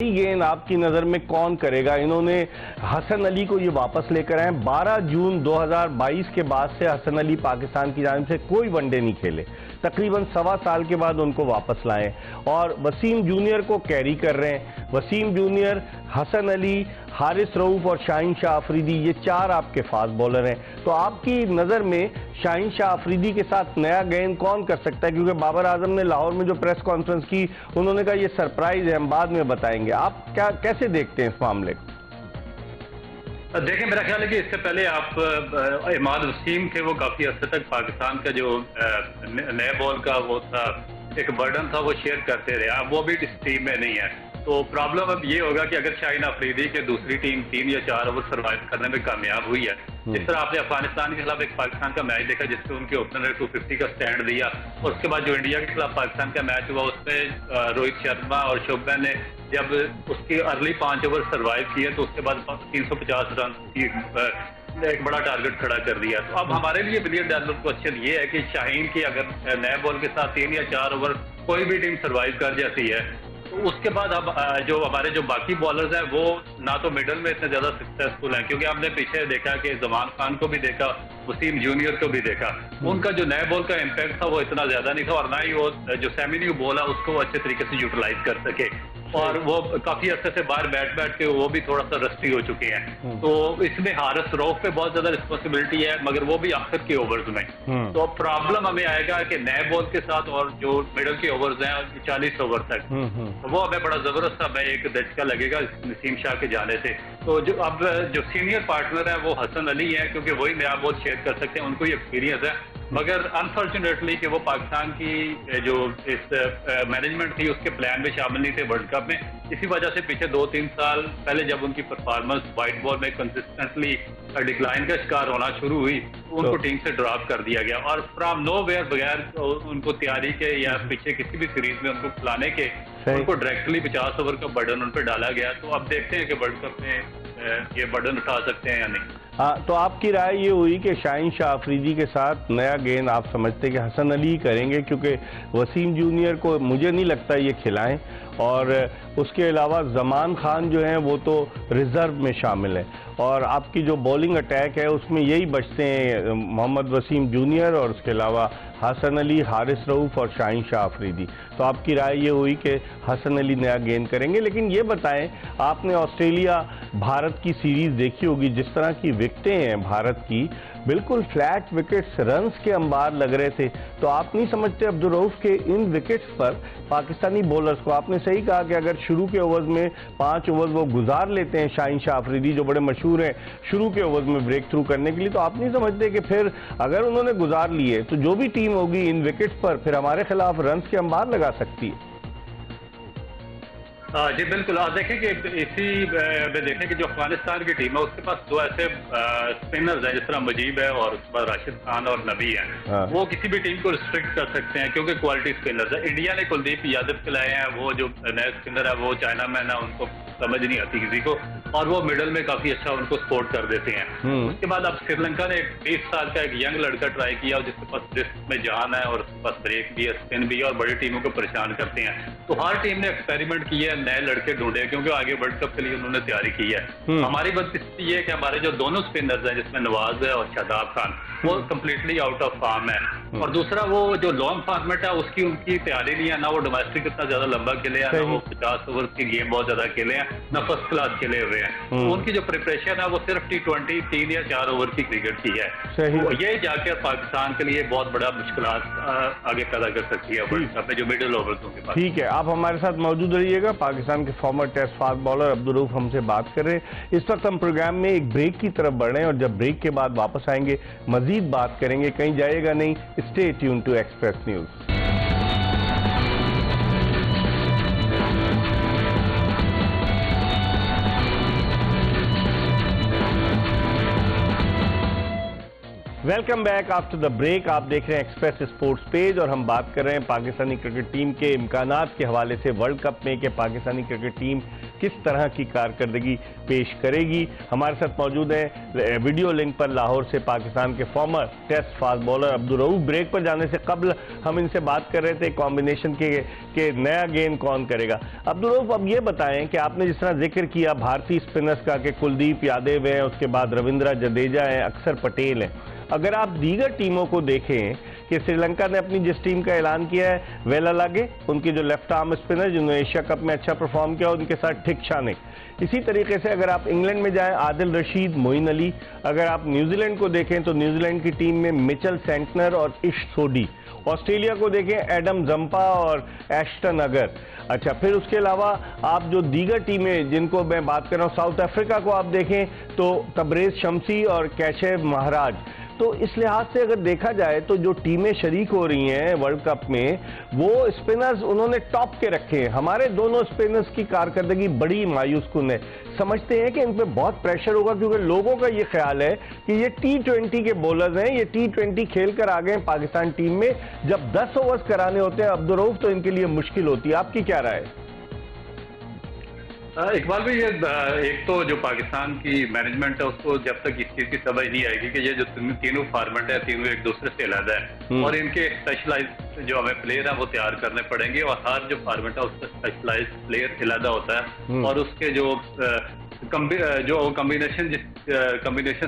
गेंद आपकी नजर में कौन करेगा? इन्होंने हसन अली को ये वापस लेकर आए। 12 जून 2022 के बाद से हसन अली पाकिस्तान की जानिब से कोई वनडे नहीं खेले, तकरीबन 1.25 साल के बाद उनको वापस लाए और वसीम जूनियर को कैरी कर रहे हैं। वसीम जूनियर, हसन अली, हारिस रऊफ और शाहीन शाह अफरीदी, ये 4 आपके फास्ट बॉलर हैं। तो आपकी नज़र में शाहीन शाह अफरीदी के साथ नया गेंद कौन कर सकता है? क्योंकि बाबर आजम ने लाहौर में जो प्रेस कॉन्फ्रेंस की, उन्होंने कहा ये सरप्राइज है, हम बाद में बताएंगे। आप कैसे देखते हैं इस मामले को? देखें, मेरा ख्याल है कि इससे पहले आप इमाद वसीम थे, वो काफी हद तक पाकिस्तान का जो नए बॉल का वो था, एक बर्डन था, वो शेयर करते रहे। अब वो भी इस टीम में नहीं है। तो प्रॉब्लम अब ये होगा कि अगर शाहीन अफरीदी के दूसरी टीम 3 या 4 ओवर सर्वाइव करने में कामयाब हुई है, जिस तरह आपने अफगानिस्तान के खिलाफ एक पाकिस्तान का मैच देखा जिसमें उनके ओपनर ने 250 का स्टैंड दिया, और उसके बाद जो इंडिया के खिलाफ पाकिस्तान का मैच हुआ उसमें रोहित शर्मा और शुभमन ने जब उसकी अर्ली 5 ओवर सर्वाइव किए तो उसके बाद 350 रन की एक बड़ा टारगेट खड़ा कर दिया। तो अब हमारे लिए $1 बिलियन क्वेश्चन ये है कि शाहीन की अगर नए बॉल के साथ 3 या 4 ओवर कोई भी टीम सर्वाइव कर जाती है तो उसके बाद अब जो हमारे जो बाकी बॉलर्स हैं वो ना तो मिडल में इतने ज्यादा सक्सेसफुल हैं, क्योंकि हमने पीछे देखा कि जमान खान को भी देखा, वसीम जूनियर को भी देखा, उनका जो नए बॉल का इम्पैक्ट था वो इतना ज्यादा नहीं था, और ना ही वो जो सेमी न्यू बॉल है उसको वो अच्छे तरीके से यूटिलाइज कर सके, और वो काफी अर्से से बाहर बैठ के वो भी थोड़ा सा रस्टी हो चुके हैं। तो इसमें हारिस रऊफ पे बहुत ज्यादा रिस्पॉन्सिबिलिटी है, मगर वो भी आखिर के ओवर्स में। तो प्रॉब्लम हमें आएगा कि नए बॉल के साथ और जो मिडल के ओवर्स हैं 40 ओवर तक, तो वो हमें बड़ा जबरदस्त हमें एक झटका लगेगा नसीम शाह के जाने से। तो जो अब जो सीनियर पार्टनर है वो हसन अली है, क्योंकि वही नया बॉल शेयर कर सकते हैं, उनको ही एक्सपीरियंस है, मगर अनफॉर्चुनेटली कि वो पाकिस्तान की जो इस मैनेजमेंट थी उसके प्लान में शामिल नहीं थे वर्ल्ड कप में। इसी वजह से पीछे 2-3 साल पहले जब उनकी परफॉर्मेंस व्हाइट बॉल में कंसिस्टेंटली डिक्लाइन का शिकार होना शुरू हुई तो उनको टीम से ड्रॉप कर दिया गया, और फ्रॉम नोवेयर बगैर उनको तैयारी के या पीछे किसी भी सीरीज में उनको खिलाने के उनको डायरेक्टली 50 ओवर का बर्डन उन पर डाला गया। तो अब देखते हैं कि वर्ल्ड कप में ये बर्डन उठा सकते हैं या नहीं। हाँ, तो आपकी राय ये हुई कि शाहीन शाह अफरीदी के साथ नया गेंद आप समझते हैं कि हसन अली करेंगे, क्योंकि वसीम जूनियर को मुझे नहीं लगता ये खिलाएं, और उसके अलावा जमान खान जो हैं वो तो रिजर्व में शामिल है, और आपकी जो बॉलिंग अटैक है उसमें यही बचते हैं मोहम्मद वसीम जूनियर और उसके अलावा हसन अली, हारिस रऊफ और शाहीन शाह अफरीदी। तो आपकी राय ये हुई कि हसन अली नया गेंद करेंगे। लेकिन ये बताएं, आपने ऑस्ट्रेलिया भारत की सीरीज देखी होगी, जिस तरह की विकेटें हैं भारत की, बिल्कुल फ्लैट विकेट्स, रन्स के अंबार लग रहे थे। तो आप नहीं समझते अब्दुल रऊफ के इन विकेट्स पर पाकिस्तानी बॉलर्स को, आपने सही कहा कि अगर शुरू के ओवर्स में 5 ओवर वो गुजार लेते हैं, शाहीन शाह अफरीदी जो बड़े मशहूर हैं शुरू के ओवर्स में ब्रेक थ्रू करने के लिए, तो आप नहीं समझते कि फिर अगर उन्होंने गुजार लिए तो जो भी टीम होगी इन विकेट्स पर फिर हमारे खिलाफ रन्स के अंबार लगा सकती है? जी बिल्कुल। आप देखें कि इसी में देखें कि जो अफगानिस्तान की टीम है उसके पास 2 ऐसे स्पिनर्स हैं, जिस तरह मुजीब है और उसके बाद राशिद खान और नबी हैं। वो किसी भी टीम को रिस्ट्रिक्ट कर सकते हैं क्योंकि क्वालिटी स्पिनर्स है। इंडिया ने कुलदीप यादव के लाए हैं, वो जो नए स्पिनर है वो चाइना मैन है, उनको समझ नहीं आती किसी को, और वो मिडल में काफी अच्छा उनको सपोर्ट कर देते हैं। उसके बाद अब श्रीलंका ने 20 साल का एक यंग लड़का ट्राई किया जिसके पास रिस्क में जान है और उसके पास ब्रेक भी है, स्पिन भी है, और बड़ी टीमों को परेशान करते हैं। तो हर टीम ने एक्सपेरिमेंट किया, नए लड़के ढूंढे, क्योंकि आगे वर्ल्ड कप के लिए उन्होंने तैयारी की है। हमारी बदकिस्मती ये है कि हमारे जो दोनों स्पिनर्स हैं, जिसमें नवाज है और शादाब खान, वो कम्प्लीटली आउट ऑफ फॉर्म है, और दूसरा वो जो लॉन्ग फॉर्मेट है उसकी उनकी तैयारी नहीं है, ना वो डोमेस्टिक इतना ज्यादा लंबा खेले हैं, ना वो 50 ओवर की गेम बहुत ज्यादा खेले हैं, ना फर्स्ट क्लास खेले हुए हैं। तो उनकी जो प्रिपरेशन है वो सिर्फ T20 3 या 4 ओवर की क्रिकेट की है। तो ये जाकर पाकिस्तान के लिए बहुत बड़ा मुश्किलात आगे पैदा कर सकती है वर्ल्ड कप में जो मिडिल ओवर्स के पास। ठीक है, आप हमारे साथ मौजूद रहिएगा। पाकिस्तान के former test fast bowler Abdul Rauf हमसे बात कर रहे हैं। इस वक्त हम प्रोग्राम में एक ब्रेक की तरफ बढ़ रहे हैं, और जब ब्रेक के बाद वापस आएंगे मजीद बात करेंगे। कहीं जाएगा नहीं, stay tune to Express News. Welcome back after the break. आप देख रहे हैं एक्सप्रेस स्पोर्ट्स पेज, और हम बात कर रहे हैं पाकिस्तानी क्रिकेट टीम के इम्कानात के हवाले से वर्ल्ड कप में कि पाकिस्तानी क्रिकेट टीम किस तरह की कारकर्दगी पेश करेगी। हमारे साथ मौजूद है वीडियो लिंक पर लाहौर से पाकिस्तान के former test fast bowler Abdul Rauf. Break पर जाने से कबल हम इनसे बात कर रहे थे कॉम्बिनेशन के नया गेंद कौन करेगा। अब्दुल रऊफ, अब ये बताएं कि आपने जिस तरह जिक्र किया भारतीय स्पिनर्स का कि कुलदीप यादव है, उसके बाद रविंद्र जडेजा है, अक्षर पटेल है, अगर आप दीगर टीमों को देखें कि श्रीलंका ने अपनी जिस टीम का ऐलान किया है वेलालागे, उनकी जो लेफ्ट आर्म स्पिनर जिन्होंने एशिया कप में अच्छा परफॉर्म किया, उनके साथ ठिक शाने। इसी तरीके से अगर आप इंग्लैंड में जाएं आदिल रशीद, मोइन अली। अगर आप न्यूजीलैंड को देखें तो न्यूजीलैंड की टीम में मिचेल सेंटनर और इश सोडी। ऑस्ट्रेलिया को देखें एडम जंपा और एश्टन अगर। अच्छा, फिर उसके अलावा आप जो दीगर टीमें जिनको मैं बात कर रहा हूँ, साउथ अफ्रीका को आप देखें तो तबरेज शमसी और कैशेव महाराज। तो इस लिहाज से अगर देखा जाए तो जो टीमें शरीक हो रही हैं वर्ल्ड कप में, वो स्पिनर्स उन्होंने टॉप के रखे हैं। हमारे दोनों स्पिनर्स की कारकर्दगी बड़ी मायूस कुन है। समझते हैं कि इन पर बहुत प्रेशर होगा, क्योंकि लोगों का ये ख्याल है कि ये T20 के बॉलर्स हैं, ये T20 खेल कर आ गए पाकिस्तान टीम में। जब 10 ओवर्स कराने होते हैं अब्दुल रऊफ, तो इनके लिए मुश्किल होती है। आपकी क्या राय है? इकबाल भाई, ये एक तो जो पाकिस्तान की मैनेजमेंट है उसको जब तक इस चीज की समझ नहीं आएगी कि ये जो तीनों फॉर्मेट है तीनों एक दूसरे से अलग है और इनके स्पेशलाइज जो हमें प्लेयर हैं वो तैयार करने पड़ेंगे, और हर जो फॉर्मेट है उसका स्पेशलाइज प्लेयर अलग होता है और उसके जो कॉम्बिनेशन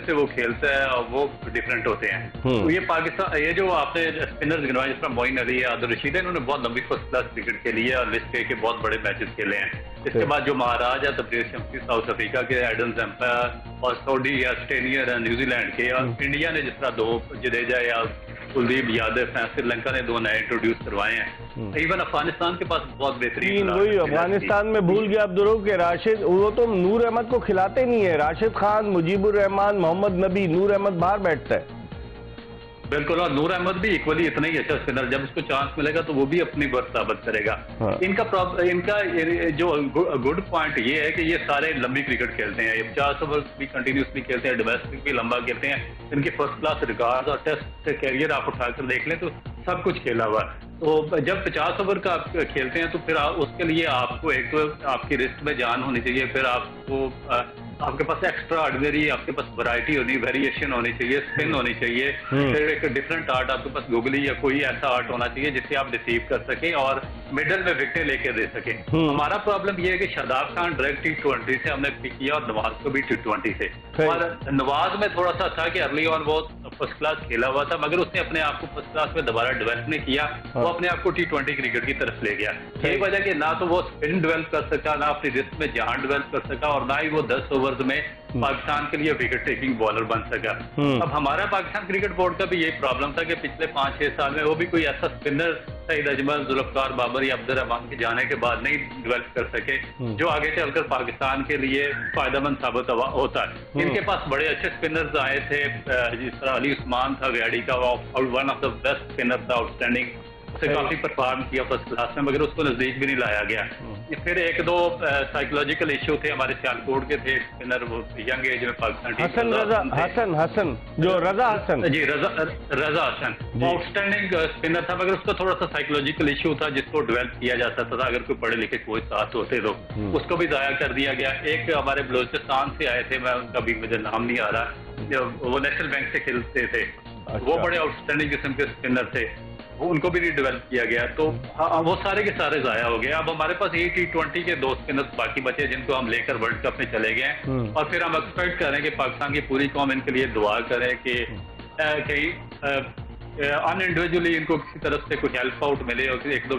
से वो खेलता है वो डिफरेंट होते हैं। तो ये पाकिस्तान, ये जो आपने स्पिनर्स गिनवाए जिस पर मोइन अली है, आदिल रशीद है, इन्होंने बहुत लंबी फर्स्ट क्लास क्रिकेट खेली है और लिस्ट के बहुत बड़े मैचेस खेले हैं। इसके बाद जो महाराज है तबरेज शमसी साउथ अफ्रीका के, एडम जंपा और सऊदी ऑस्ट्रेलिया है न्यूजीलैंड के, और इंडिया ने जिस तरह 2 जडेजा या कुलदीप यादव हैं, श्रीलंका ने 2 नए इंट्रोड्यूस करवाए हैं। इवन अफगानिस्तान के पास बहुत बेहतरीन, वही अफगानिस्तान में भूल गया अब्दुल रऊफ के राशिद, वो तो नूर अहमद को खिलाते नहीं है। राशिद खान, मुजीबुर रहमान, मोहम्मद नबी, नूर अहमद बाहर बैठता है। बिल्कुल, और नूर अहमद भी इक्वली इतना ही अच्छा स्पिनर, जब उसको चांस मिलेगा तो वो भी अपनी बर्थ साबित करेगा। हाँ। इनका जो गुड पॉइंट ये है कि ये सारे लंबी क्रिकेट खेलते हैं, 50 ओवर भी कंटिन्यूसली खेलते हैं, डोमेस्टिक भी लंबा खेलते हैं। इनके फर्स्ट क्लास रिकॉर्ड और टेस्ट कैरियर आप उठाकर देख लें तो सब कुछ खेला हुआ। तो जब 50 ओवर का आप खेलते हैं तो फिर उसके लिए आपको एक तो आपकी रिस्ट में जान होनी चाहिए, फिर आपके पास एक्स्ट्रा ऑर्डिनरी, आपके पास वैरायटी होनी, वेरिएशन होनी चाहिए, स्पिन होनी चाहिए, फिर एक डिफरेंट आर्ट आपके पास गुगली या कोई ऐसा आर्ट होना चाहिए जिससे आप रिसीव कर सकें और मिडल में विकेटें लेके दे सकें। हमारा प्रॉब्लम ये है कि शादाब खान डायरेक्ट T20 से हमने पिक किया और नवाज को भी T20 से, और नवाज में थोड़ा सा था कि अर्ली ऑन वो फर्स्ट क्लास खेला हुआ था, मगर उसने अपने आप को फर्स्ट क्लास में दोबारा डेवलप नहीं किया। वो अपने आप को T20 क्रिकेट की तरफ ले गया। यही वजह कि ना तो वो स्पिन डेवलप कर सका, ना अपनी रिस्ट में जान डेवलप कर सका, और ना ही वो 10 ओवर में पाकिस्तान के लिए विकेट टेकिंग बॉलर बन सका। अब हमारा पाकिस्तान क्रिकेट बोर्ड का भी यही प्रॉब्लम था कि पिछले 5-6 साल में वो भी कोई ऐसा स्पिनर सईद अजमल, जुल्फकार बाबर या अब्दुल रहमान के जाने के बाद नहीं डेवलप कर सके जो आगे चलकर पाकिस्तान के लिए फायदेमंद साबित होता है। इनके पास बड़े अच्छे स्पिनर्स आए थे, जिस तरह अली उस्मान था व्याडी का, one of the best spinner था, आउटस्टैंडिंग, से काफी परफॉर्म किया फर्स्ट क्लास में, मगर उसको नजदीक भी नहीं लाया गया। फिर 1-2 साइकोलॉजिकल इश्यू थे हमारे सियालकोट के थे स्पिनर, वो यंग एज में पाकिस्तान टीम, रजा हसन आउटस्टैंडिंग स्पिनर था, मगर उसका थोड़ा सा साइकोलॉजिकल इश्यू था जिसको डेवलप किया जा सकता था अगर कोई पढ़े लिखे कोच साथ होते तो। उसको भी जाया कर दिया गया। एक हमारे बलोचिस्तान से आए थे, मैं उनका भी मुझे नाम नहीं आ रहा, वो नेशनल बैंक से खेलते थे, वो बड़े आउटस्टैंडिंग किस्म के स्पिनर थे, उनको भी रिडेवलप किया गया। तो वो सारे के सारे जाया हो गए। अब हमारे पास T20 के 2 स्पिनर्स बाकी बचे जिनको हम लेकर वर्ल्ड कप में चले गए, और फिर हम एक्सपेक्ट करें कि पाकिस्तान की पूरी कौम इनके लिए दुआ करें कि कहीं अनइंडिविजुअली इनको किसी तरफ से कोई हेल्प आउट मिले और 1-2